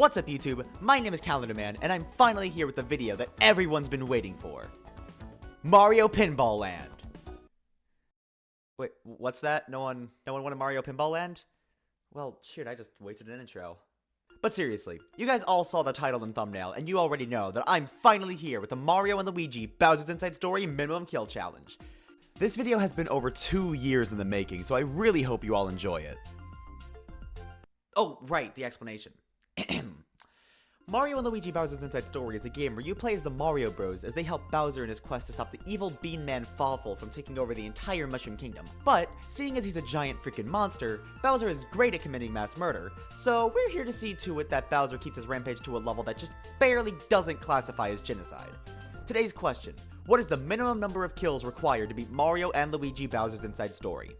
What's up YouTube? My name is Calendar Man, and I'm finally here with the video that everyone's been waiting for. Mario Pinball Land. Wait, what's that? No one wanted Mario Pinball Land? Well, shit, I just wasted an intro. But seriously, you guys all saw the title and thumbnail, and you already know that I'm finally here with the Mario and Luigi Bowser's Inside Story Minimum Kill Challenge. This video has been over 2 years in the making, so I really hope you all enjoy it. Oh, right, the explanation. Mario and Luigi Bowser's Inside Story is a game where you play as the Mario Bros as they help Bowser in his quest to stop the evil Bean Man Fawful from taking over the entire Mushroom Kingdom. But, seeing as he's a giant freaking monster, Bowser is great at committing mass murder, so we're here to see to it that Bowser keeps his rampage to a level that just barely doesn't classify as genocide. Today's question: what is the minimum number of kills required to beat Mario and Luigi Bowser's Inside Story?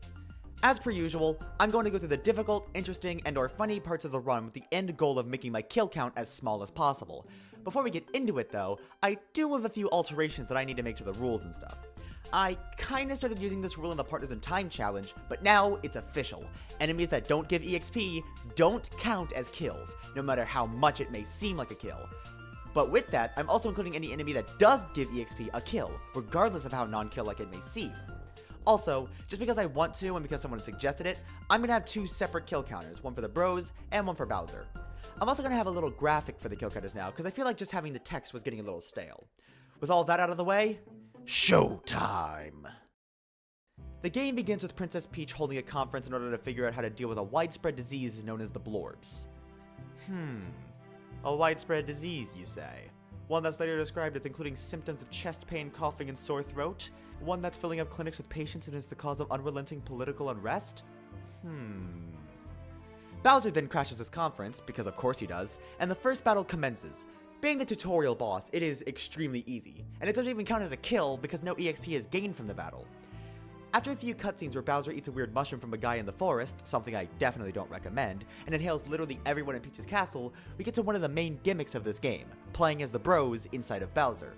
As per usual, I'm going to go through the difficult, interesting, and/or funny parts of the run with the end goal of making my kill count as small as possible. Before we get into it though, I do have a few alterations that I need to make to the rules and stuff. I kinda started using this rule in the Partners in Time challenge, but now it's official. Enemies that don't give EXP don't count as kills, no matter how much it may seem like a kill. But with that, I'm also including any enemy that does give EXP a kill, regardless of how non-kill-like it may seem. Also, just because I want to and because someone suggested it, I'm gonna have 2 separate kill counters, one for the bros and one for Bowser. I'm also gonna have a little graphic for the kill counters now, because I feel like just having the text was getting a little stale. With all that out of the way, showtime! The game begins with Princess Peach holding a conference in order to figure out how to deal with a widespread disease known as the Blorbs. A widespread disease, you say? One that's later described as including symptoms of chest pain, coughing, and sore throat? One that's filling up clinics with patients and is the cause of unrelenting political unrest? Bowser then crashes this conference, because of course he does, and the first battle commences. Being the tutorial boss, it is extremely easy, and it doesn't even count as a kill because no EXP is gained from the battle. After a few cutscenes where Bowser eats a weird mushroom from a guy in the forest, something I definitely don't recommend, and inhales literally everyone in Peach's castle, we get to one of the main gimmicks of this game, playing as the bros inside of Bowser.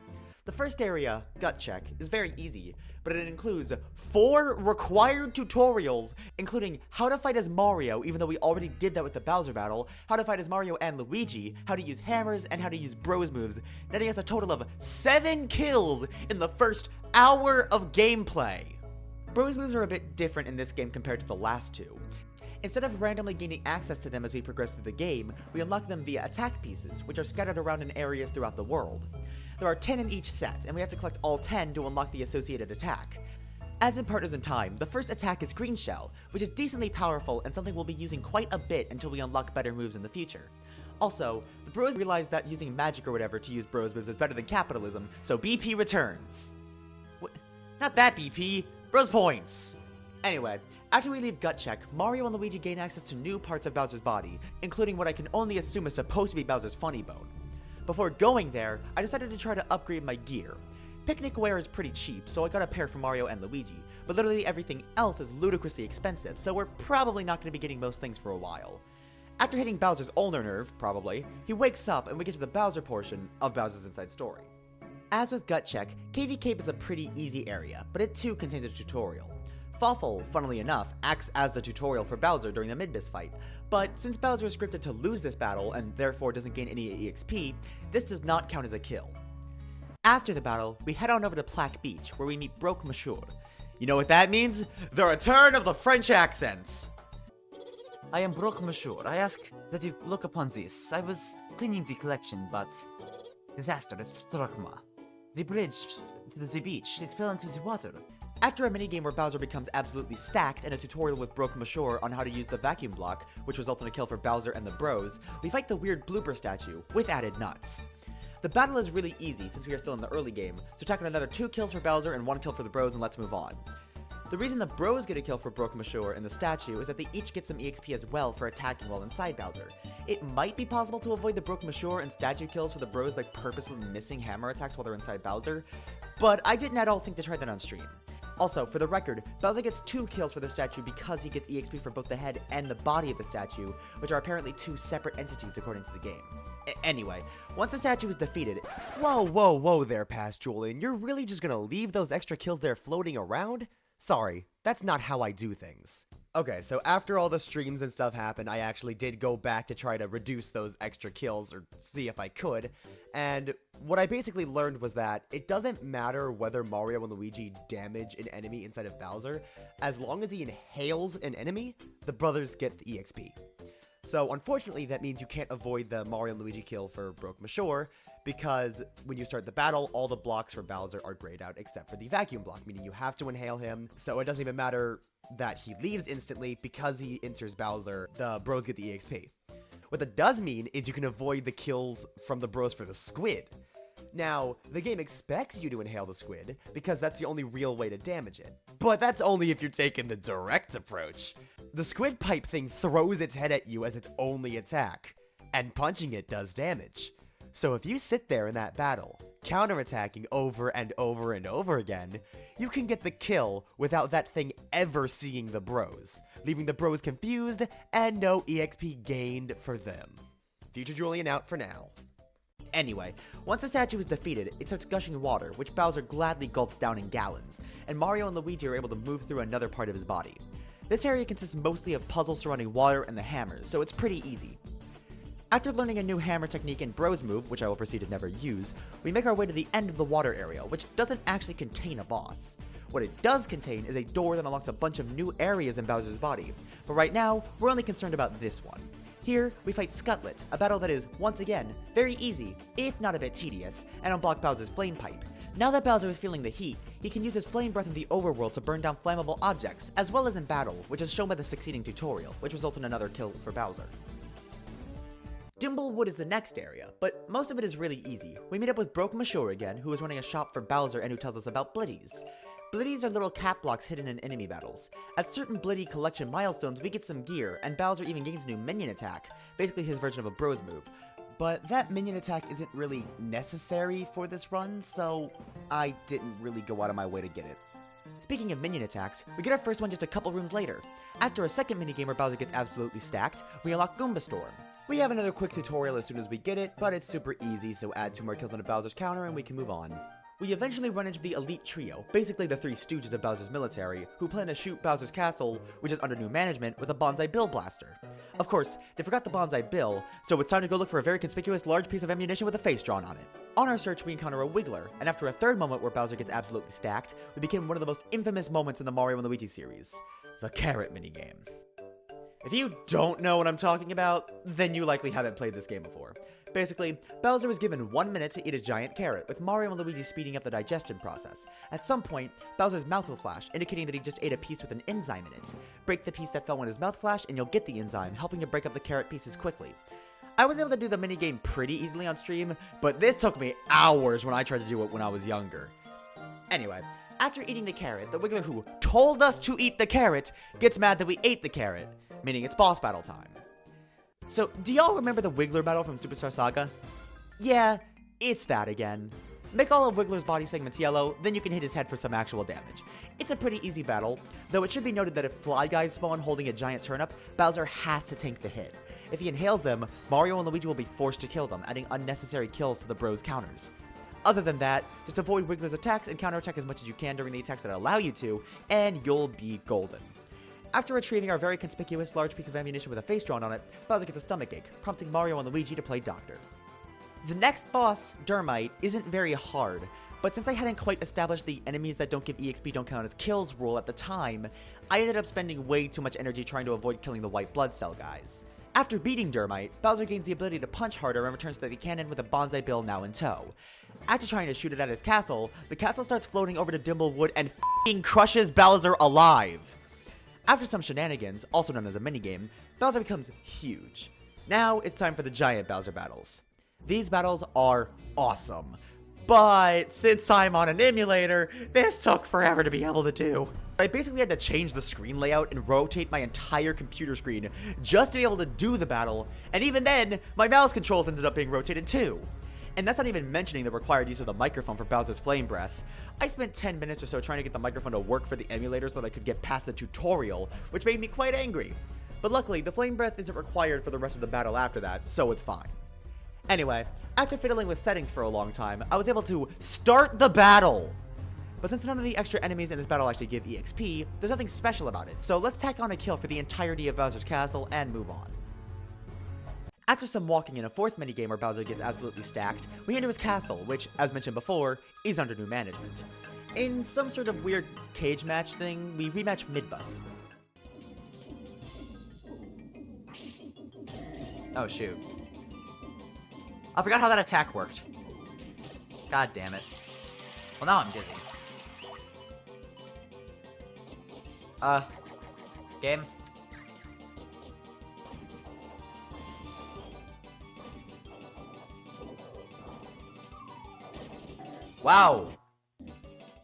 The first area, Gut Check, is very easy, but it includes 4 required tutorials, including how to fight as Mario, even though we already did that with the Bowser battle, how to fight as Mario and Luigi, how to use hammers, and how to use bros moves, netting us a total of 7 kills in the first hour of gameplay. Bros moves are a bit different in this game compared to the last 2. Instead of randomly gaining access to them as we progress through the game, we unlock them via attack pieces, which are scattered around in areas throughout the world. There are 10 in each set, and we have to collect all 10 to unlock the associated attack. As in Partners in Time, the first attack is Green Shell, which is decently powerful and something we'll be using quite a bit until we unlock better moves in the future. Also, the bros realize that using magic or whatever to use bros moves is better than capitalism, so BP returns. Not that BP, bros points! Anyway, after we leave Gut Check, Mario and Luigi gain access to new parts of Bowser's body, including what I can only assume is supposed to be Bowser's funny bone. Before going there, I decided to try to upgrade my gear. Picnic wear is pretty cheap, so I got a pair for Mario and Luigi, but literally everything else is ludicrously expensive, so we're probably not going to be getting most things for a while. After hitting Bowser's ulnar nerve, probably, he wakes up and we get to the Bowser portion of Bowser's Inside Story. As with Gut Check, KV Cape is a pretty easy area, but it too contains a tutorial. Fawful, funnily enough, acts as the tutorial for Bowser during the Midbiss fight, but since Bowser is scripted to lose this battle and therefore doesn't gain any EXP, this does not count as a kill. After the battle, we head on over to Plaque Beach, where we meet Broke Monsieur. You know what that means? The return of the French accents! I am Broke Monsieur. I ask that you look upon this. I was cleaning the collection, but disaster, it struck me. The bridge to the beach, it fell into the water. After a minigame where Bowser becomes absolutely stacked and a tutorial with Broke Monsieur on how to use the vacuum block, which results in a kill for Bowser and the bros, we fight the weird blooper statue, with added nuts. The battle is really easy since we are still in the early game, so tack on another 2 kills for Bowser and 1 kill for the bros and let's move on. The reason the bros get a kill for Broke Monsieur and the statue is that they each get some EXP as well for attacking while inside Bowser. It might be possible to avoid the Broke Monsieur and statue kills for the bros by purposefully missing hammer attacks while they're inside Bowser, but I didn't at all think to try that on stream. Also, for the record, Bowser gets 2 kills for the statue because he gets EXP for both the head and the body of the statue, which are apparently 2 separate entities according to the game. Anyway, once the statue is defeated— Whoa there, Past Julian, you're really just gonna leave those extra kills there floating around? Sorry, that's not how I do things. Okay, so after all the streams and stuff happened, I actually did go back to try to reduce those extra kills, or see if I could, and what I basically learned was that it doesn't matter whether Mario and Luigi damage an enemy inside of Bowser, as long as he inhales an enemy, the brothers get the EXP. So unfortunately, that means you can't avoid the Mario and Luigi kill for Broke Mashore, because when you start the battle, all the blocks for Bowser are grayed out except for the vacuum block, meaning you have to inhale him, so it doesn't even matter that he leaves instantly. Because he enters Bowser, the bros get the EXP. What that does mean is you can avoid the kills from the bros for the squid. Now, the game expects you to inhale the squid, because that's the only real way to damage it. But that's only if you're taking the direct approach. The squid pipe thing throws its head at you as its only attack, and punching it does damage. So if you sit there in that battle, counterattacking over and over and over again, you can get the kill without that thing ever seeing the bros, leaving the bros confused and no EXP gained for them. Future Julian out for now. Anyway, once the statue is defeated, it starts gushing water, which Bowser gladly gulps down in gallons, and Mario and Luigi are able to move through another part of his body. This area consists mostly of puzzles surrounding water and the hammers, so it's pretty easy. After learning a new hammer technique in Bros Move, which I will proceed to never use, we make our way to the end of the water area, which doesn't actually contain a boss. What it does contain is a door that unlocks a bunch of new areas in Bowser's body, but right now, we're only concerned about this one. Here, we fight Scutlet, a battle that is, once again, very easy, if not a bit tedious, and unblock Bowser's flame pipe. Now that Bowser is feeling the heat, he can use his flame breath in the overworld to burn down flammable objects, as well as in battle, which is shown by the succeeding tutorial, which results in another kill for Bowser. Dimblewood is the next area, but most of it is really easy. We meet up with Broke Mashore again, who is running a shop for Bowser and who tells us about Blitties. Blitties are little cap blocks hidden in enemy battles. At certain Blitty collection milestones, we get some gear, and Bowser even gains a new minion attack, basically his version of a Bros Move. But that minion attack isn't really necessary for this run, so I didn't really go out of my way to get it. Speaking of minion attacks, we get our first one just a couple rooms later. After a second minigame where Bowser gets absolutely stacked, we unlock Goomba Storm. We have another quick tutorial as soon as we get it, but it's super easy, so add 2 more kills on a Bowser's counter and we can move on. We eventually run into the Elite Trio, basically the 3 stooges of Bowser's military, who plan to shoot Bowser's castle, which is under new management, with a Bonsai Bill blaster. Of course, they forgot the Bonsai Bill, so it's time to go look for a very conspicuous large piece of ammunition with a face drawn on it. On our search, we encounter a Wiggler, and after a third moment where Bowser gets absolutely stacked, we begin one of the most infamous moments in the Mario & Luigi series, the carrot minigame. If you don't know what I'm talking about, then you likely haven't played this game before. Basically, Bowser was given 1 minute to eat a giant carrot, with Mario and Luigi speeding up the digestion process. At some point, Bowser's mouth will flash, indicating that he just ate a piece with an enzyme in it. Break the piece that fell when his mouth flashed, and you'll get the enzyme, helping to break up the carrot pieces quickly. I was able to do the minigame pretty easily on stream, but this took me hours when I tried to do it when I was younger. Anyway, after eating the carrot, the Wiggler who told us to eat the carrot gets mad that we ate the carrot, meaning it's boss battle time. So, do y'all remember the Wiggler battle from Superstar Saga? Yeah, it's that again. Make all of Wiggler's body segments yellow, then you can hit his head for some actual damage. It's a pretty easy battle, though it should be noted that if Fly Guys spawn holding a giant turnip, Bowser has to tank the hit. If he inhales them, Mario and Luigi will be forced to kill them, adding unnecessary kills to the bros' counters. Other than that, just avoid Wiggler's attacks and counterattack as much as you can during the attacks that allow you to, and you'll be golden. After retrieving our very conspicuous large piece of ammunition with a face drawn on it, Bowser gets a stomachache, prompting Mario and Luigi to play doctor. The next boss, Dermite, isn't very hard, but since I hadn't quite established the enemies that don't give EXP don't count as kills rule at the time, I ended up spending way too much energy trying to avoid killing the white blood cell guys. After beating Dermite, Bowser gains the ability to punch harder and returns to the cannon with a Bonsai Bill now in tow. After trying to shoot it at his castle, the castle starts floating over to Dimblewood and f***ing crushes Bowser alive! After some shenanigans, also known as a minigame, Bowser becomes huge. Now it's time for the giant Bowser battles. These battles are awesome, but since I'm on an emulator, this took forever to be able to do. I basically had to change the screen layout and rotate my entire computer screen just to be able to do the battle, and even then, my mouse controls ended up being rotated too. And that's not even mentioning the required use of the microphone for Bowser's flame breath. I spent 10 minutes or so trying to get the microphone to work for the emulator so that I could get past the tutorial, which made me quite angry. But luckily, the flame breath isn't required for the rest of the battle after that, so it's fine. Anyway, after fiddling with settings for a long time, I was able to start the battle! But since none of the extra enemies in this battle actually give EXP, there's nothing special about it, so let's tack on a kill for the entirety of Bowser's Castle and move on. After some walking in a fourth minigame where Bowser gets absolutely stacked, we enter his castle, which, as mentioned before, is under new management. In some sort of weird cage match thing, we rematch Midbus. Oh shoot. I forgot how that attack worked. God damn it. Well, now I'm dizzy. Game? Wow.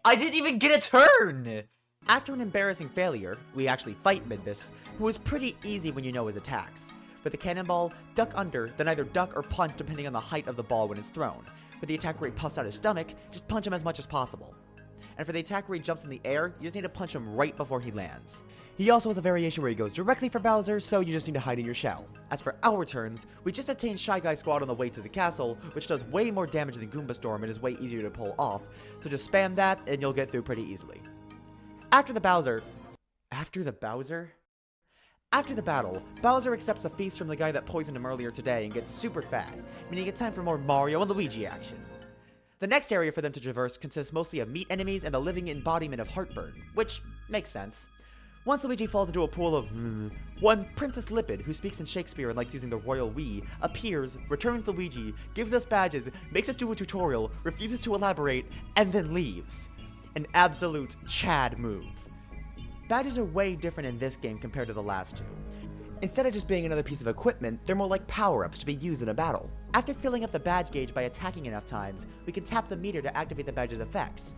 I didn't even get a turn! After an embarrassing failure, we actually fight Midbus, who is pretty easy when you know his attacks. With the cannonball, duck under, then either duck or punch depending on the height of the ball when it's thrown. For the attack where he puffs out his stomach, just punch him as much as possible. And for the attack where he jumps in the air, you just need to punch him right before he lands. He also has a variation where he goes directly for Bowser, so you just need to hide in your shell. As for our turns, we just obtained Shy Guy Squad on the way to the castle, which does way more damage than Goomba Storm and is way easier to pull off, so just spam that and you'll get through pretty easily. After the battle, Bowser accepts a feast from the guy that poisoned him earlier today and gets super fat, meaning it's time for more Mario and Luigi action. The next area for them to traverse consists mostly of meat enemies and the living embodiment of heartburn, which makes sense. Once Luigi falls into a pool of one Princess Lipid, who speaks in Shakespeare and likes using the royal we, appears, returns Luigi, gives us badges, makes us do a tutorial, refuses to elaborate, and then leaves. An absolute Chad move. Badges are way different in this game compared to the last two. Instead of just being another piece of equipment, they're more like power-ups to be used in a battle. After filling up the badge gauge by attacking enough times, we can tap the meter to activate the badge's effects.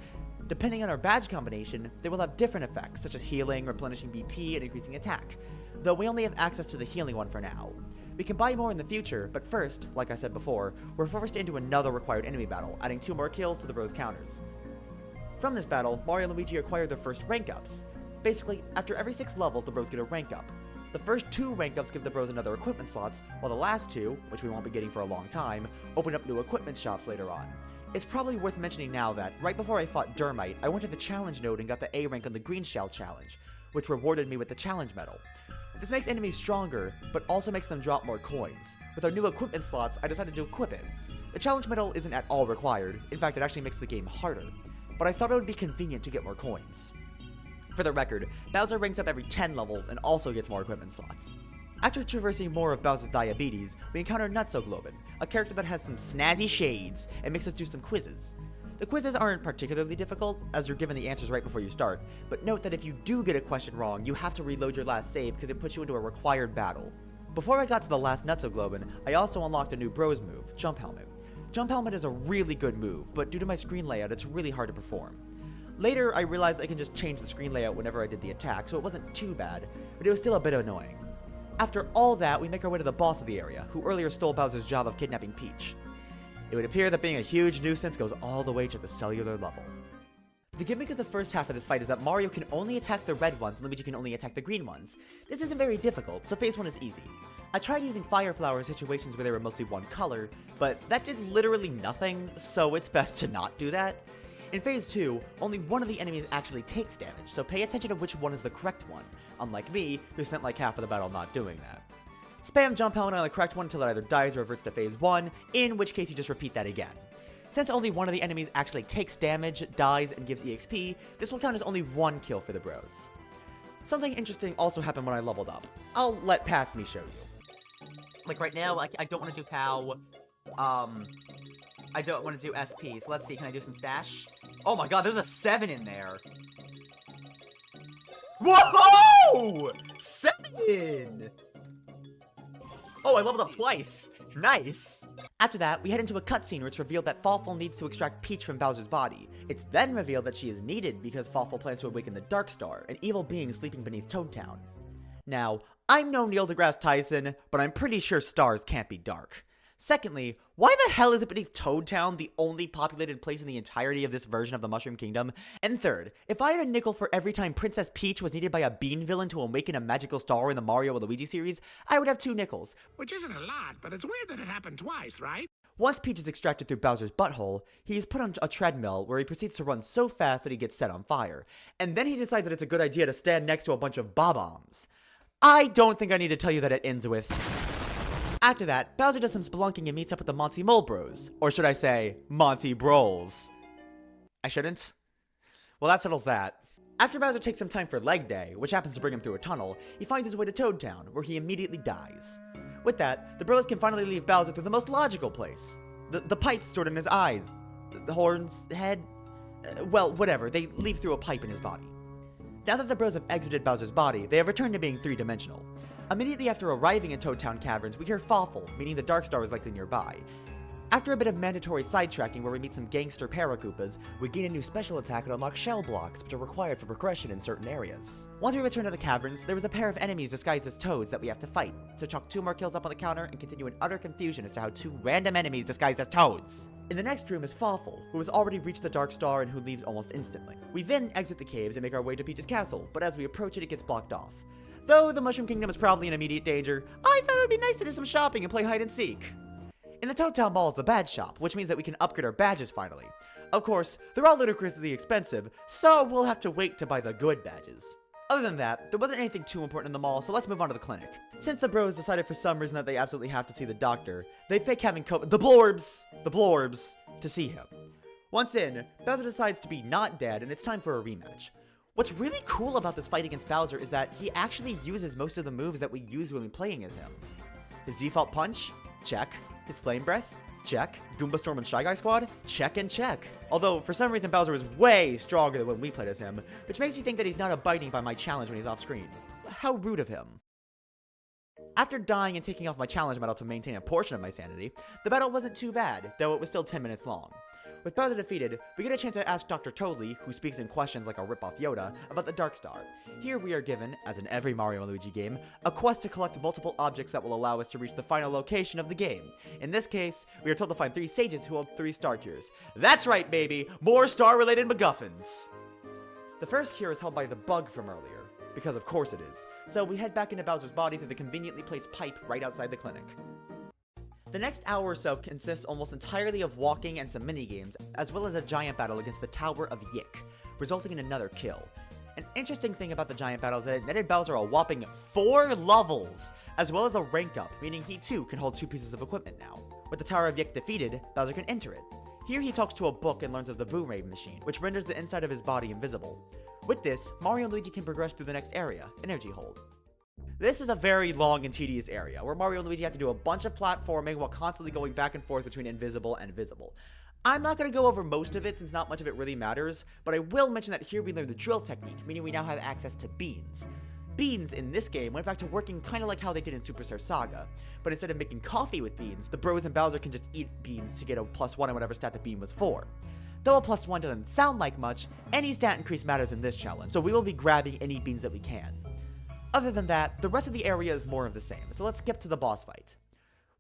Depending on our badge combination, they will have different effects, such as healing, replenishing BP, and increasing attack, though we only have access to the healing one for now. We can buy more in the future, but first, like I said before, we're forced into another required enemy battle, adding 2 more kills to the Bros counters. From this battle, Mario and Luigi acquire their first rank-ups. Basically, after every 6 levels, the Bros get a rank up. The first 2 rank ups give the Bros another equipment slots, while the last 2, which we won't be getting for a long time, open up new equipment shops later on. It's probably worth mentioning now that, right before I fought Dermite, I went to the challenge node and got the A rank on the Green Shell challenge, which rewarded me with the challenge medal. This makes enemies stronger, but also makes them drop more coins. With our new equipment slots, I decided to equip it. The challenge medal isn't at all required, in fact it actually makes the game harder, but I thought it would be convenient to get more coins. For the record, Bowser ranks up every 10 levels and also gets more equipment slots. After traversing more of Bowser's diabetes, we encounter Nutso Globin, a character that has some snazzy shades and makes us do some quizzes. The quizzes aren't particularly difficult, as you're given the answers right before you start, but note that if you do get a question wrong, you have to reload your last save because it puts you into a required battle. Before I got to the last Nutso Globin, I also unlocked a new Bros move, Jump Helmet. Jump Helmet is a really good move, but due to my screen layout, it's really hard to perform. Later, I realized I can just change the screen layout whenever I did the attack, so it wasn't too bad, but it was still a bit annoying. After all that, we make our way to the boss of the area, who earlier stole Bowser's job of kidnapping Peach. It would appear that being a huge nuisance goes all the way to the cellular level. The gimmick of the first half of this fight is that Mario can only attack the red ones and Luigi can only attack the green ones. This isn't very difficult, so phase 1 is easy. I tried using Fire Flower in situations where they were mostly one color, but that did literally nothing, so it's best to not do that. In phase 2, only one of the enemies actually takes damage, so pay attention to which one is the correct one, unlike me, who spent like half of the battle not doing that. Spam Jump Helmet on the correct one until it either dies or reverts to phase 1, in which case you just repeat that again. Since only one of the enemies actually takes damage, dies, and gives EXP, this will count as only 1 kill for the Bros. Something interesting also happened when I leveled up. I'll let past me show you. Like right now, I don't want to do POW, I don't want to do SP, so let's see, can I do some stash? Oh my god, there's a 7 in there! Whoa! 7! Oh, I leveled up twice! Nice! After that, we head into a cutscene where it's revealed that Fawful needs to extract Peach from Bowser's body. It's then revealed that she is needed because Fawful plans to awaken the Dark Star, an evil being sleeping beneath Toad Town. Now, I'm no Neil deGrasse Tyson, but I'm pretty sure stars can't be dark. Secondly, why the hell is it beneath Toad Town, the only populated place in the entirety of this version of the Mushroom Kingdom? And third, if I had a nickel for every time Princess Peach was needed by a bean villain to awaken a magical star in the Mario and Luigi series, I would have 2 nickels. Which isn't a lot, but it's weird that it happened twice, right? Once Peach is extracted through Bowser's butthole, he is put on a treadmill where he proceeds to run so fast that he gets set on fire. And then he decides that it's a good idea to stand next to a bunch of bob-ombs. I don't think I need to tell you that it ends with... After that, Bowser does some spelunking and meets up with the Monty Mole Bros. Or should I say, Monty Brols. I shouldn't? Well, that settles that. After Bowser takes some time for leg day, which happens to bring him through a tunnel, he finds his way to Toad Town, where he immediately dies. With that, the bros can finally leave Bowser through the most logical place. The pipe stored in his eyes. The horns, head... well, whatever, they leave through a pipe in his body. Now that the bros have exited Bowser's body, they have returned to being 3-dimensional. Immediately after arriving in Toad Town Caverns, we hear Fawful, meaning the Dark Star is likely nearby. After a bit of mandatory sidetracking where we meet some gangster Paragoopas, we gain a new special attack and unlock shell blocks, which are required for progression in certain areas. Once we return to the caverns, there is a pair of enemies disguised as toads that we have to fight, so chalk 2 more kills up on the counter and continue in utter confusion as to how 2 random enemies disguised as toads. In the next room is Fawful, who has already reached the Dark Star and who leaves almost instantly. We then exit the caves and make our way to Peach's castle, but as we approach it, it gets blocked off. Though the Mushroom Kingdom is probably in immediate danger, I thought it would be nice to do some shopping and play hide and seek. In the Toad Town Mall is the badge shop, which means that we can upgrade our badges finally. Of course, they're all ludicrously expensive, so we'll have to wait to buy the good badges. Other than that, there wasn't anything too important in the mall, so let's move on to the clinic. Since the bros decided for some reason that they absolutely have to see the doctor, they fake having the blorbs, to see him. Once in, Bowser decides to be not dead, and it's time for a rematch. What's really cool about this fight against Bowser is that he actually uses most of the moves that we use when we're playing as him. His default punch? Check. His flame breath? Check. Goomba Storm and Shy Guy Squad? Check and check. Although, for some reason, Bowser is way stronger than when we played as him, which makes me think that he's not abiding by my challenge when he's off screen. How rude of him. After dying and taking off my challenge medal to maintain a portion of my sanity, the battle wasn't too bad, though it was still 10 minutes long. With Bowser defeated, we get a chance to ask Dr. Toadley, who speaks in questions like a rip-off Yoda, about the Dark Star. Here we are given, as in every Mario and Luigi game, a quest to collect multiple objects that will allow us to reach the final location of the game. In this case, we are told to find 3 sages who hold 3 star cures. That's right, baby! More star-related MacGuffins! The first cure is held by the bug from earlier, because of course it is, so we head back into Bowser's body through the conveniently placed pipe right outside the clinic. The next hour or so consists almost entirely of walking and some minigames, as well as a giant battle against the Tower of Yik, resulting in another kill. An interesting thing about the giant battle is that it netted Bowser a whopping 4 levels, as well as a rank up, meaning he too can hold 2 pieces of equipment now. With the Tower of Yik defeated, Bowser can enter it. Here he talks to a book and learns of the Boomerang machine, which renders the inside of his body invisible. With this, Mario and Luigi can progress through the next area, Energy Hold. This is a very long and tedious area, where Mario and Luigi have to do a bunch of platforming while constantly going back and forth between invisible and visible. I'm not going to go over most of it since not much of it really matters, but I will mention that here we learn the drill technique, meaning we now have access to beans. Beans in this game went back to working kind of like how they did in Superstar Saga, but instead of making coffee with beans, the bros and Bowser can just eat beans to get a +1 on whatever stat the bean was for. Though a +1 doesn't sound like much, any stat increase matters in this challenge, so we will be grabbing any beans that we can. Other than that, the rest of the area is more of the same, so let's skip to the boss fight.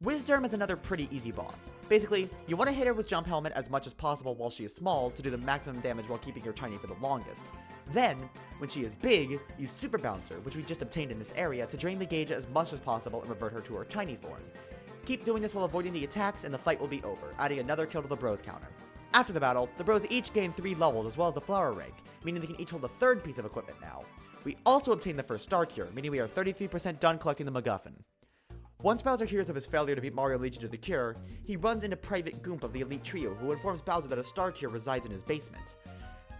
Wisdom is another pretty easy boss. Basically, you want to hit her with Jump Helmet as much as possible while she is small to do the maximum damage while keeping her tiny for the longest. Then, when she is big, use Super Bouncer, which we just obtained in this area, to drain the gauge as much as possible and revert her to her tiny form. Keep doing this while avoiding the attacks and the fight will be over, adding another kill to the bros counter. After the battle, the bros each gain 3 levels as well as the flower rank, meaning they can each hold a 3rd piece of equipment now. We also obtain the first star cure, meaning we are 33% done collecting the MacGuffin. Once Bowser hears of his failure to beat Mario and Luigi to the cure, he runs into Private Goomp of the Elite Trio, who informs Bowser that a star cure resides in his basement.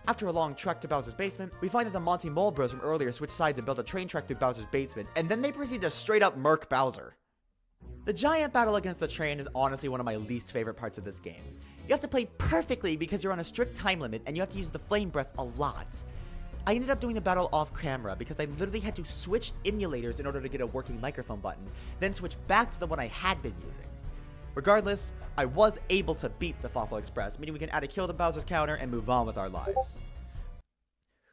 After a long trek to Bowser's basement, we find that the Monty Mole Bros from earlier switch sides and build a train track through Bowser's basement, and then they proceed to straight up murk Bowser. The giant battle against the train is honestly one of my least favorite parts of this game. You have to play perfectly because you're on a strict time limit and you have to use the flame breath a lot. I ended up doing the battle off camera because I literally had to switch emulators in order to get a working microphone button, then switch back to the one I had been using. Regardless, I was able to beat the Fawful Express, meaning we can add a kill to Bowser's counter and move on with our lives.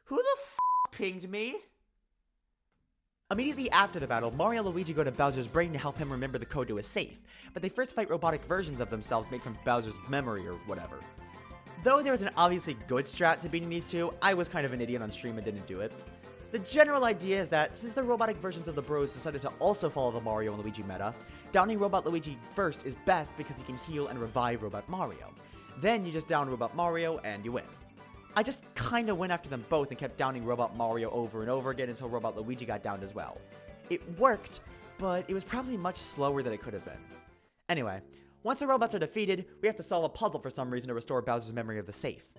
Who the f*** pinged me? Immediately after the battle, Mario and Luigi go to Bowser's brain to help him remember the code to his safe, but they first fight robotic versions of themselves made from Bowser's memory or whatever. Though there was an obviously good strat to beating these two, I was kind of an idiot on stream and didn't do it. The general idea is that since the robotic versions of the bros decided to also follow the Mario and Luigi meta, downing Robot Luigi first is best because he can heal and revive Robot Mario. Then you just down Robot Mario and you win. I just kinda went after them both and kept downing Robot Mario over and over again until Robot Luigi got downed as well. It worked, but it was probably much slower than it could have been. Anyway, once the robots are defeated, we have to solve a puzzle for some reason to restore Bowser's memory of the safe.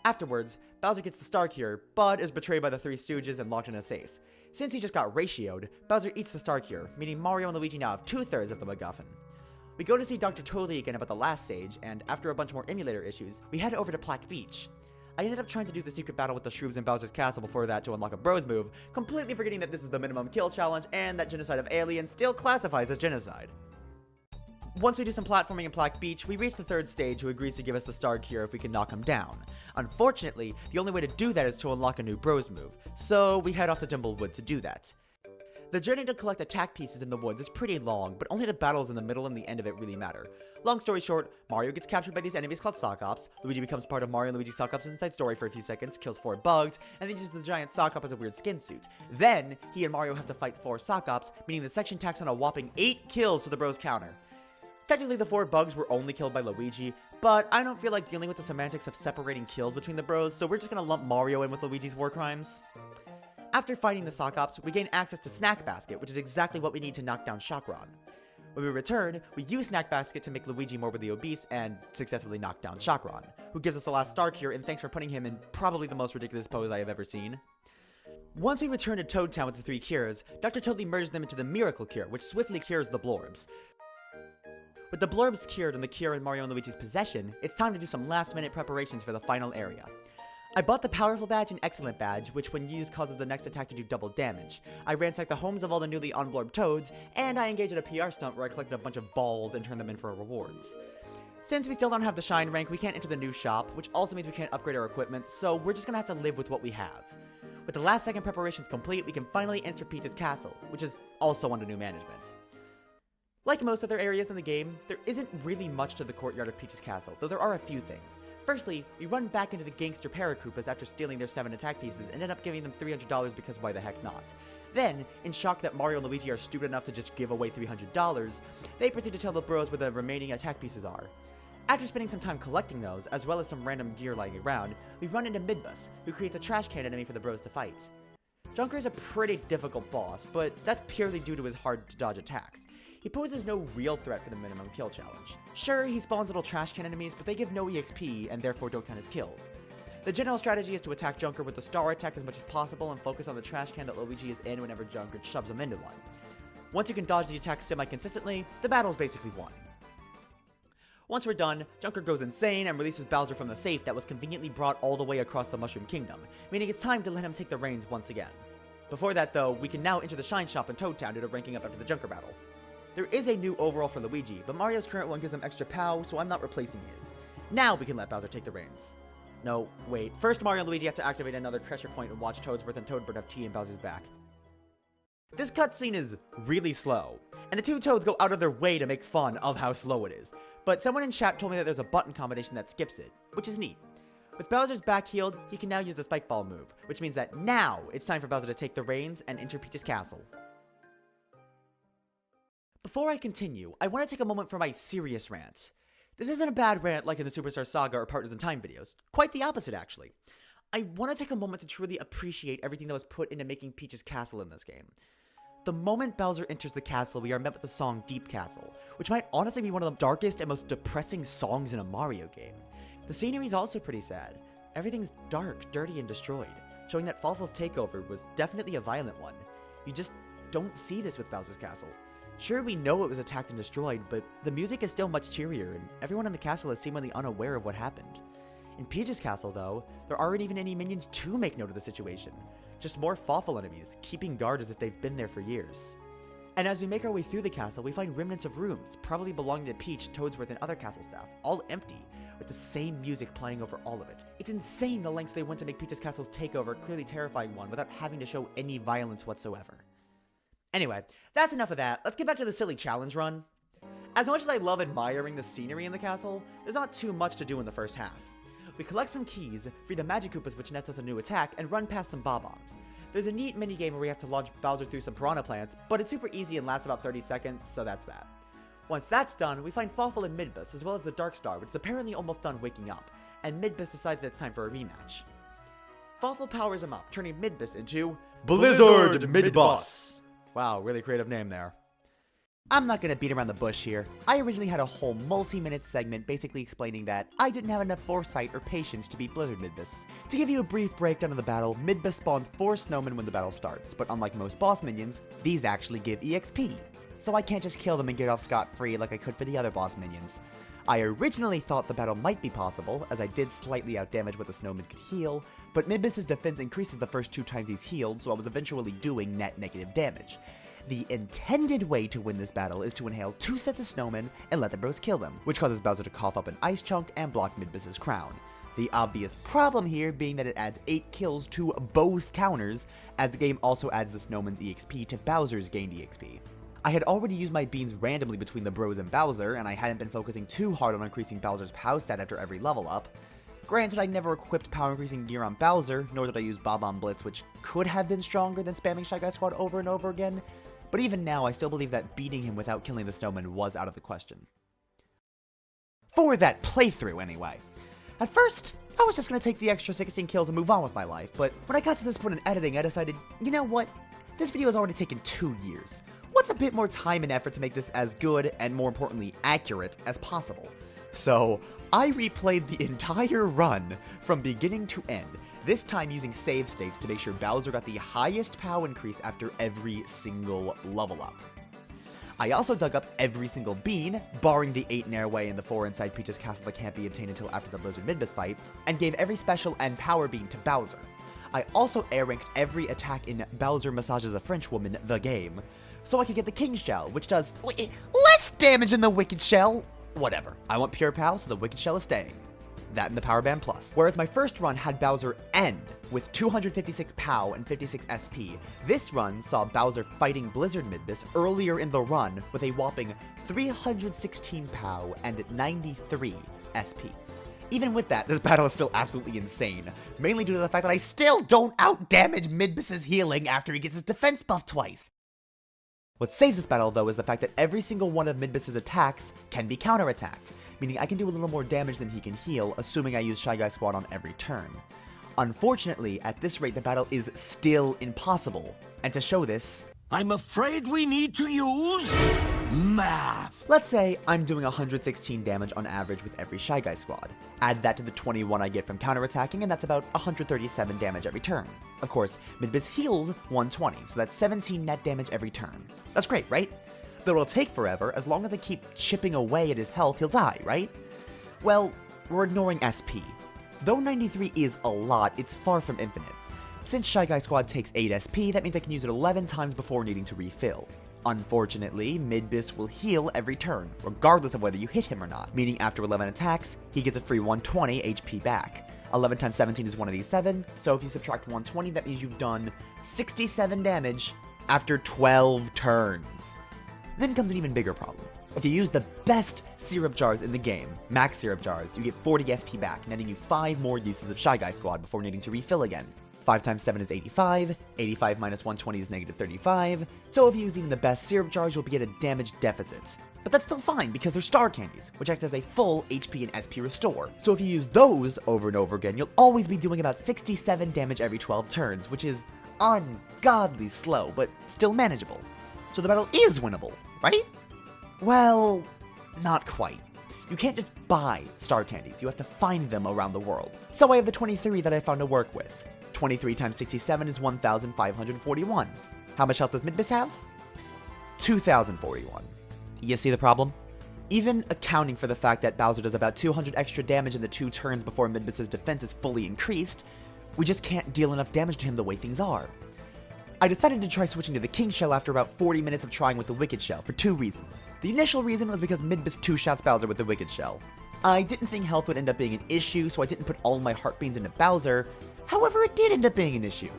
Afterwards, Bowser gets the Star Cure, but is betrayed by the Three Stooges and locked in a safe. Since he just got ratioed, Bowser eats the Star Cure, meaning Mario and Luigi now have 2/3 of the MacGuffin. We go to see Dr. Toadley again about the last stage, and after a bunch more emulator issues, we head over to Plaque Beach. I ended up trying to do the secret battle with the Shrooms in Bowser's Castle before that to unlock a bros move, completely forgetting that this is the minimum kill challenge and that genocide of aliens still classifies as genocide. Once we do some platforming in Plaque Beach, we reach the 3rd stage, who agrees to give us the Star Cure if we can knock him down. Unfortunately, the only way to do that is to unlock a new bros move, so we head off to Dimblewood to do that. The journey to collect attack pieces in the woods is pretty long, but only the battles in the middle and the end of it really matter. Long story short, Mario gets captured by these enemies called Sock Ops, Luigi becomes part of Mario and Luigi Sock Ops' inside story for a few seconds, kills 4 bugs, and then uses the giant Sock Op as a weird skin suit. Then, he and Mario have to fight 4 Sock Ops, meaning the section tacks on a whopping 8 kills to the bros counter. Technically, the 4 bugs were only killed by Luigi, but I don't feel like dealing with the semantics of separating kills between the bros, so we're just gonna lump Mario in with Luigi's war crimes. After fighting the Sock Ops, we gain access to Snack Basket, which is exactly what we need to knock down Shockron. When we return, we use Snack Basket to make Luigi morbidly obese and successfully knock down Shockron, who gives us the last Star Cure, and thanks for putting him in probably the most ridiculous pose I have ever seen. Once we return to Toad Town with the 3 cures, Dr. Toadley merges them into the Miracle Cure, which swiftly cures the Blorbs. With the Blorbs cured and the cure in Mario and Luigi's possession, it's time to do some last-minute preparations for the final area. I bought the Powerful Badge and Excellent Badge, which when used causes the next attack to do double damage. I ransacked the homes of all the newly unblorbed Toads, and I engaged in a PR stunt where I collected a bunch of balls and turned them in for rewards. Since we still don't have the Shine rank, we can't enter the new shop, which also means we can't upgrade our equipment, so we're just gonna have to live with what we have. With the last second preparations complete, we can finally enter Peach's Castle, which is also under new management. Like most other areas in the game, there isn't really much to the courtyard of Peach's Castle, though there are a few things. Firstly, we run back into the gangster Paracoopas after stealing their 7 attack pieces and end up giving them $300 because why the heck not. Then, in shock that Mario and Luigi are stupid enough to just give away $300, they proceed to tell the bros where the remaining attack pieces are. After spending some time collecting those, as well as some random gear lying around, we run into Midbus, who creates a trash can enemy for the bros to fight. Junker is a pretty difficult boss, but that's purely due to his hard-to-dodge attacks. He poses no real threat for the minimum kill challenge. Sure, he spawns little trash can enemies, but they give no EXP and therefore don't count as kills. The general strategy is to attack Junker with the star attack as much as possible and focus on the trash can that Luigi is in whenever Junker shoves him into one. Once you can dodge the attack semi-consistently, the battle is basically won. Once we're done, Junker goes insane and releases Bowser from the safe that was conveniently brought all the way across the Mushroom Kingdom, meaning it's time to let him take the reins once again. Before that though, we can now enter the Shine Shop in Toad Town due to ranking up after the Junker battle. There is a new overall for Luigi, but Mario's current one gives him extra POW, so I'm not replacing his. Now we can let Bowser take the reins. No, wait. First Mario and Luigi have to activate another pressure point and watch Toadsworth and Toadbird have tea in Bowser's back. This cutscene is really slow, and the two Toads go out of their way to make fun of how slow it is. But someone in chat told me that there's a button combination that skips it, which is neat. With Bowser's back healed, he can now use the Spike Ball move, which means that now it's time for Bowser to take the reins and enter Peach's Castle. Before I continue, I want to take a moment for my serious rant. This isn't a bad rant like in the Superstar Saga or Partners in Time videos. Quite the opposite, actually. I want to take a moment to truly appreciate everything that was put into making Peach's Castle in this game. The moment Bowser enters the castle, we are met with the song Deep Castle, which might honestly be one of the darkest and most depressing songs in a Mario game. The scenery is also pretty sad. Everything's dark, dirty, and destroyed, showing that Fawful's takeover was definitely a violent one. You just don't see this with Bowser's Castle. Sure, we know it was attacked and destroyed, but the music is still much cheerier, and everyone in the castle is seemingly unaware of what happened. In Peach's Castle, though, there aren't even any minions to make note of the situation. Just more Fawful enemies, keeping guard as if they've been there for years. And as we make our way through the castle, we find remnants of rooms, probably belonging to Peach, Toadsworth, and other castle staff, all empty, with the same music playing over all of it. It's insane the lengths they went to make Peach's Castle's takeover a clearly terrifying one without having to show any violence whatsoever. Anyway, that's enough of that. Let's get back to the silly challenge run. As much as I love admiring the scenery in the castle, there's not too much to do in the first half. We collect some keys, free the Magic Koopas which nets us a new attack, and run past some Bob-Ombs. There's a neat minigame where we have to launch Bowser through some Piranha Plants, but it's super easy and lasts about 30 seconds, so that's that. Once that's done, we find Fawful and Midbus, as well as the Dark Star, which is apparently almost done waking up, and Midbus decides that it's time for a rematch. Fawful powers him up, turning Midbus into Blizzard Midbus. Wow, really creative name there. I'm not gonna beat around the bush here. I originally had a whole multi-minute segment basically explaining that I didn't have enough foresight or patience to beat Blizzard Midbus. To give you a brief breakdown of the battle, Midbus spawns 4 snowmen when the battle starts, but unlike most boss minions, these actually give EXP. So I can't just kill them and get off scot-free like I could for the other boss minions. I originally thought the battle might be possible, as I did slightly outdamage what the snowman could heal, but Midbus' defense increases the first 2 times he's healed, so I was eventually doing net negative damage. The intended way to win this battle is to inhale 2 sets of snowmen and let the bros kill them, which causes Bowser to cough up an ice chunk and block Midbus' crown. The obvious problem here being that it adds 8 kills to both counters, as the game also adds the snowman's EXP to Bowser's gained EXP. I had already used my beans randomly between the bros and Bowser, and I hadn't been focusing too hard on increasing Bowser's POW stat after every level up. Granted, I never equipped power increasing gear on Bowser, nor did I use Bob-Omb Blitz, which could have been stronger than spamming Shy Guy Squad over and over again, but even now I still believe that beating him without killing the snowman was out of the question. For that playthrough, anyway. At first, I was just gonna take the extra 16 kills and move on with my life, but when I got to this point in editing, I decided, you know what? This video has already taken 2 years. What's a bit more time and effort to make this as good, and more importantly, accurate as possible? So, I replayed the entire run from beginning to end, this time using save states to make sure Bowser got the highest POW increase after every single level up. I also dug up every single bean, barring the 8 in Airway and the 4 inside Peach's castle that can't be obtained until after the Blizzard Midbus fight, and gave every special and power bean to Bowser. I also air ranked every attack in Bowser Massages a French Woman, the game, so I could get the King Shell, which does less damage than the Wicked Shell. Whatever. I want pure POW, so the Wicked Shell is staying. That and the Power Band Plus. Whereas my first run had Bowser end with 256 POW and 56 SP, this run saw Bowser fighting Blizzard Midbus earlier in the run with a whopping 316 POW and 93 SP. Even with that, this battle is still absolutely insane, mainly due to the fact that I still don't outdamage Midbus' healing after he gets his defense buff twice. What saves this battle, though, is the fact that every single one of Midbus' attacks can be counterattacked, meaning I can do a little more damage than he can heal, assuming I use Shy Guy Squad on every turn. Unfortunately, at this rate, the battle is still impossible, and to show this, I'm afraid we need to use math. let's say I'm doing 116 damage on average with every Shy Guy Squad. Add that to the 21 I get from counterattacking, and that's about 137 damage every turn. Of course, Midbus heals 120, so that's 17 net damage every turn. That's great, right? But it'll take forever. As long as I keep chipping away at his health, he'll die, right? Well, we're ignoring SP. Though 93 is a lot, it's far from infinite. Since Shy Guy Squad takes 8 SP, that means I can use it 11 times before needing to refill. Unfortunately, Midbus will heal every turn, regardless of whether you hit him or not, meaning after 11 attacks, he gets a free 120 HP back. 11 times 17 is 187, so if you subtract 120, that means you've done 67 damage after 12 turns. Then comes an even bigger problem. If you use the best syrup jars in the game, max syrup jars, you get 40 SP back, netting you 5 more uses of Shy Guy Squad before needing to refill again. 5 times 7 is 85, 85 minus 120 is negative 35, so if you use even the best syrup jars, you'll be at a damage deficit. But that's still fine, because they're star candies, which act as a full HP and SP restore. So if you use those over and over again, you'll always be doing about 67 damage every 12 turns, which is ungodly slow, but still manageable. So the battle is winnable, right? Well, not quite. You can't just buy star candies, you have to find them around the world. So I have the 23 that I found to work with. 23 times 67 is 1,541. How much health does Midbus have? 2,041. You see the problem? Even accounting for the fact that Bowser does about 200 extra damage in the 2 turns before Midbus' defense is fully increased, we just can't deal enough damage to him the way things are. I decided to try switching to the King Shell after about 40 minutes of trying with the Wicked Shell for 2 reasons. The initial reason was because Midbus 2-shots Bowser with the Wicked Shell. I didn't think health would end up being an issue, so I didn't put all my heart beans into Bowser. However, it did end up being an issue.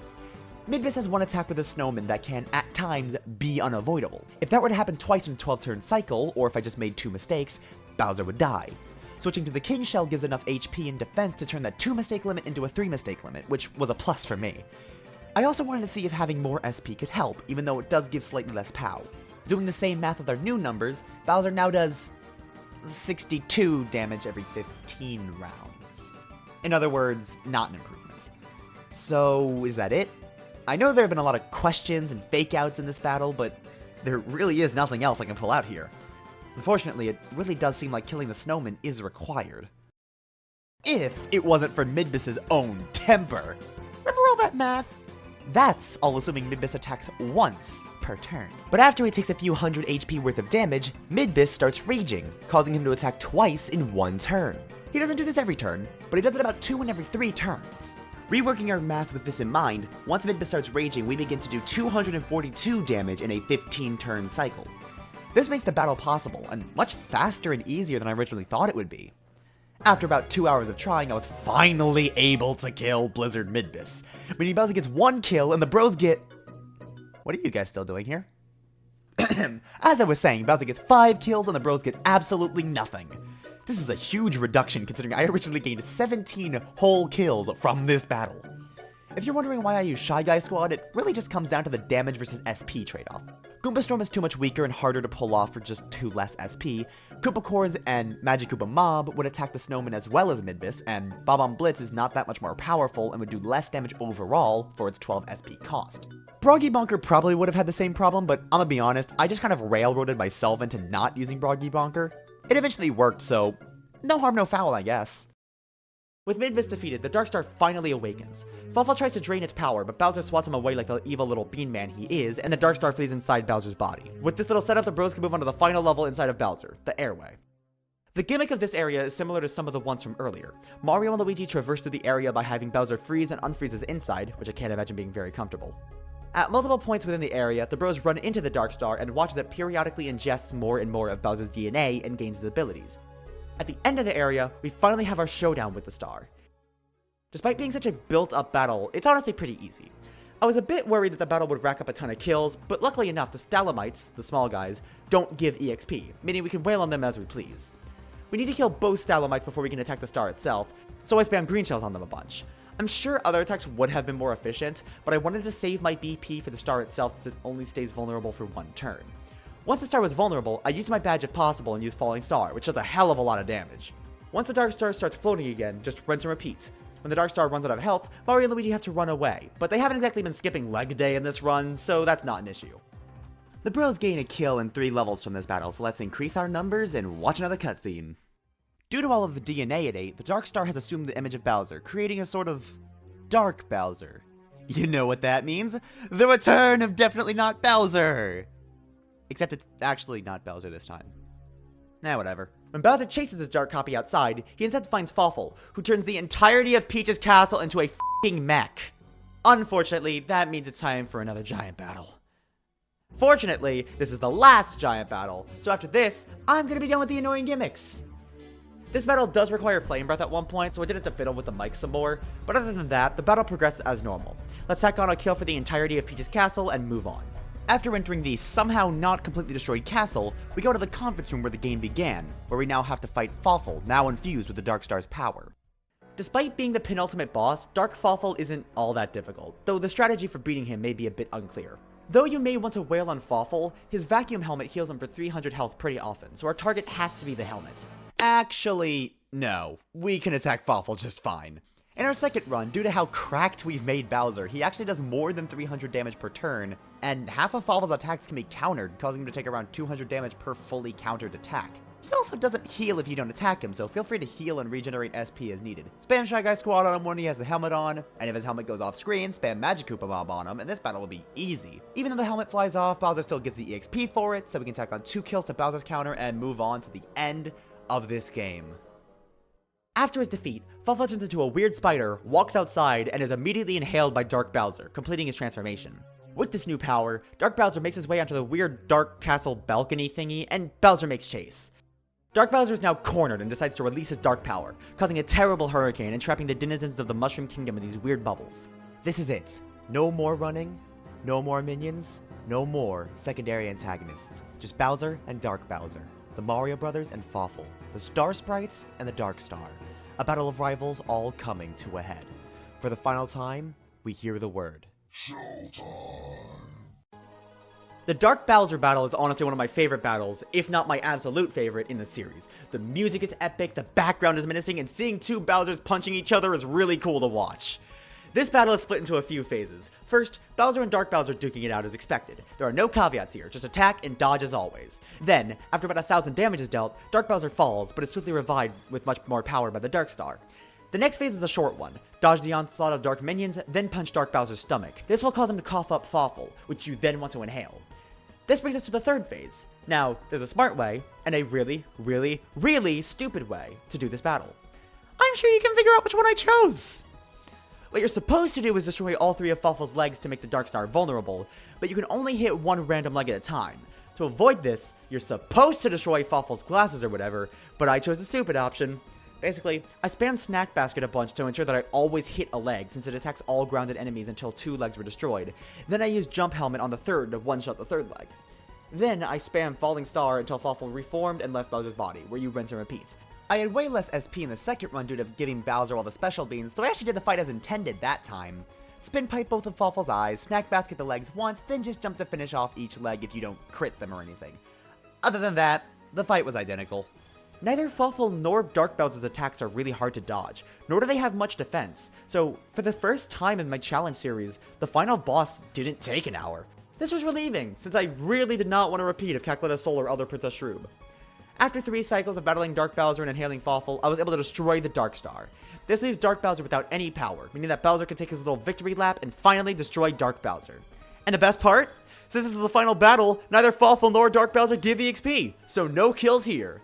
Midbis has one attack with a snowman that can, at times, be unavoidable. If that were to happen twice in a 12-turn cycle, or if I just made 2 mistakes, Bowser would die. Switching to the King Shell gives enough HP and defense to turn that 2-mistake limit into a 3-mistake limit, which was a plus for me. I also wanted to see if having more SP could help, even though it does give slightly less POW. Doing the same math with our new numbers, Bowser now does 62 damage every 15 rounds. In other words, not an improvement. So, is that it? I know there have been a lot of questions and fake-outs in this battle, but there really is nothing else I can pull out here. Unfortunately, it really does seem like killing the snowman is required. If it wasn't for Midbis's own temper. Remember all that math? That's all assuming Midbis attacks once per turn. But after he takes a few hundred HP worth of damage, Midbis starts raging, causing him to attack twice in 1 turn. He doesn't do this every turn, but he does it about 2 in every 3 turns. Reworking our math with this in mind, once Midbis starts raging, we begin to do 242 damage in a 15-turn cycle. This makes the battle possible, and much faster and easier than I originally thought it would be. After about 2 hours of trying, I was finally able to kill Blizzard Midbis. Meaning Bowser gets 1 kill, and the bros get... What are you guys still doing here? As I was saying, Bowser gets 5 kills, and the bros get absolutely nothing. This is a huge reduction considering I originally gained 17 whole kills from this battle. If you're wondering why I use Shy Guy Squad, it really just comes down to the damage versus SP trade-off. Goomba Storm is too much weaker and harder to pull off for just 2 less SP. Koopa Cores and Magikoopa Mob would attack the snowman as well as Midbis, and Bob-omb Blitz is not that much more powerful and would do less damage overall for its 12 SP cost. Broggy Bonker probably would have had the same problem, but I'm gonna be honest, I just kind of railroaded myself into not using Broggy Bonker. It eventually worked, so no harm, no foul, I guess. With Midbis defeated, the Dark Star finally awakens. Fawful tries to drain its power, but Bowser swats him away like the evil little bean man he is, and the Dark Star flees inside Bowser's body. With this little setup, the bros can move on to the final level inside of Bowser, the airway. The gimmick of this area is similar to some of the ones from earlier. Mario and Luigi traverse through the area by having Bowser freeze and unfreeze his inside, which I can't imagine being very comfortable. At multiple points within the area, the bros run into the Dark Star and watch as it periodically ingests more and more of Bowser's DNA and gains his abilities. At the end of the area, we finally have our showdown with the star. Despite being such a built-up battle, it's honestly pretty easy. I was a bit worried that the battle would rack up a ton of kills, but luckily enough, the Stalagmites, the small guys, don't give EXP, meaning we can wail on them as we please. We need to kill both Stalagmites before we can attack the star itself, so I spam green shells on them a bunch. I'm sure other attacks would have been more efficient, but I wanted to save my BP for the star itself since it only stays vulnerable for 1 turn. Once the star was vulnerable, I used my badge if possible and used Falling Star, which does a hell of a lot of damage. Once the Dark Star starts floating again, just rinse and repeat. When the Dark Star runs out of health, Mario and Luigi have to run away, but they haven't exactly been skipping leg day in this run, so that's not an issue. The bros gain a kill in 3 levels from this battle, so let's increase our numbers and watch another cutscene. Due to all of the DNA it ate, the Dark Star has assumed the image of Bowser, creating a sort of Dark Bowser. You know what that means? The return of Definitely Not Bowser! Except it's actually not Bowser this time. Whatever. When Bowser chases his dark copy outside, he instead finds Fawful, who turns the entirety of Peach's castle into a f***ing mech. Unfortunately, that means it's time for another giant battle. Fortunately, this is the last giant battle, so after this, I'm gonna be done with the annoying gimmicks. This battle does require Flame Breath at one point, so I did have to fiddle with the mic some more, but other than that, the battle progresses as normal. Let's tack on a kill for the entirety of Peach's castle and move on. After entering the somehow not completely destroyed castle, we go to the conference room where the game began, where we now have to fight Fawful, now infused with the Dark Star's power. Despite being the penultimate boss, Dark Fawful isn't all that difficult, though the strategy for beating him may be a bit unclear. Though you may want to wail on Fawful, his vacuum helmet heals him for 300 health pretty often, so our target has to be the helmet. Actually, no. We can attack Fawful just fine. In our second run, due to how cracked we've made Bowser, he actually does more than 300 damage per turn, and half of Fawful's attacks can be countered, causing him to take around 200 damage per fully countered attack. He also doesn't heal if you don't attack him, so feel free to heal and regenerate SP as needed. Spam Shy Guy Squad on him when he has the helmet on, and if his helmet goes off screen, spam Magikoopa Mob on him, and this battle will be easy. Even though the helmet flies off, Bowser still gets the EXP for it, so we can tack on 2 kills to Bowser's counter and move on to the end of this game. After his defeat, Fawful turns into a weird spider, walks outside, and is immediately inhaled by Dark Bowser, completing his transformation. With this new power, Dark Bowser makes his way onto the weird Dark Castle balcony thingy, and Bowser makes chase. Dark Bowser is now cornered and decides to release his dark power, causing a terrible hurricane and trapping the denizens of the Mushroom Kingdom in these weird bubbles. This is it. No more running, no more minions, no more secondary antagonists. Just Bowser and Dark Bowser, the Mario Brothers and Fawful, the Star Sprites and the Dark Star. A battle of rivals all coming to a head. For the final time, we hear the word. The Dark Bowser battle is honestly one of my favorite battles, if not my absolute favorite in the series. The music is epic, the background is menacing, and seeing two Bowsers punching each other is really cool to watch. This battle is split into a few phases. First, Bowser and Dark Bowser duking it out as expected. There are no caveats here, just attack and dodge as always. Then, after about 1,000 damage is dealt, Dark Bowser falls, but is swiftly revived with much more power by the Dark Star. The next phase is a short one. Dodge the onslaught of Dark Minions, then punch Dark Bowser's stomach. This will cause him to cough up Fawful, which you then want to inhale. This brings us to the third phase. Now, there's a smart way, and a really, really, really stupid way to do this battle. I'm sure you can figure out which one I chose! What you're supposed to do is destroy all three of Fawful's legs to make the Dark Star vulnerable, but you can only hit one random leg at a time. To avoid this, you're supposed to destroy Fawful's glasses or whatever, but I chose the stupid option. Basically, I spammed Snack Basket a bunch to ensure that I always hit a leg, since it attacks all grounded enemies until 2 legs were destroyed. Then I used Jump Helmet on the third to one-shot the third leg. Then I spammed Falling Star until Fawful reformed and left Bowser's body, where you rinse and repeat. I had way less SP in the second run due to giving Bowser all the special beans, so I actually did the fight as intended that time. Spin Pipe both of Fawful's eyes, Snack Basket the legs once, then just jump to finish off each leg if you don't crit them or anything. Other than that, the fight was identical. Neither Fawful nor Dark Bowser's attacks are really hard to dodge, nor do they have much defense, so for the first time in my challenge series, the final boss didn't take an hour. This was relieving, since I really did not want to repeat of Cackletta Soul or Elder Princess Shroob. After 3 cycles of battling Dark Bowser and inhaling Fawful, I was able to destroy the Dark Star. This leaves Dark Bowser without any power, meaning that Bowser can take his little victory lap and finally destroy Dark Bowser. And the best part? Since this is the final battle, neither Fawful nor Dark Bowser give EXP, so no kills here.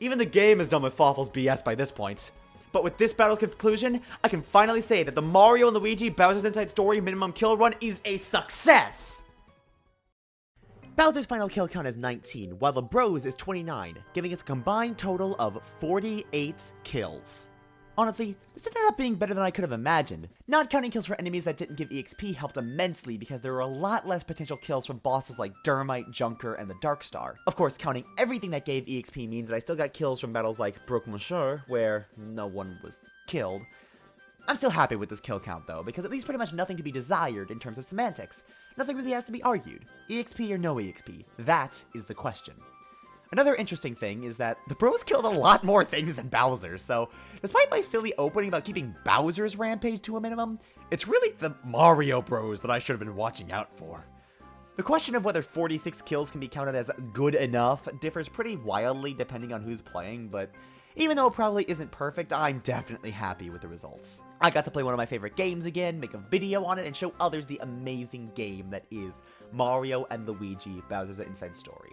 Even the game is done with Fawful's BS by this point. But with this battle's conclusion, I can finally say that the Mario and Luigi Bowser's Inside Story minimum kill run is a success! Bowser's final kill count is 19, while the Bros is 29, giving us a combined total of 48 kills. Honestly, this ended up being better than I could have imagined. Not counting kills for enemies that didn't give EXP helped immensely because there were a lot less potential kills from bosses like Dermite, Junker, and the Dark Star. Of course, counting everything that gave EXP means that I still got kills from battles like Brook Monsieur, where no one was killed. I'm still happy with this kill count though, because it leaves pretty much nothing to be desired in terms of semantics. Nothing really has to be argued. EXP or no EXP? That is the question. Another interesting thing is that the Bros killed a lot more things than Bowser, so despite my silly opening about keeping Bowser's rampage to a minimum, it's really the Mario Bros that I should have been watching out for. The question of whether 46 kills can be counted as good enough differs pretty wildly depending on who's playing, but even though it probably isn't perfect, I'm definitely happy with the results. I got to play one of my favorite games again, make a video on it, and show others the amazing game that is Mario and Luigi Bowser's Inside Story.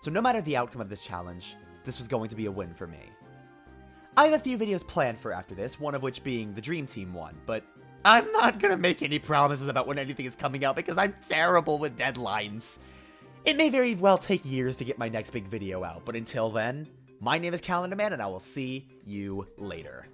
So no matter the outcome of this challenge, this was going to be a win for me. I have a few videos planned for after this, one of which being the Dream Team one, but I'm not gonna make any promises about when anything is coming out because I'm terrible with deadlines. It may very well take years to get my next big video out, but until then, my name is Calendar Man, and I will see you later.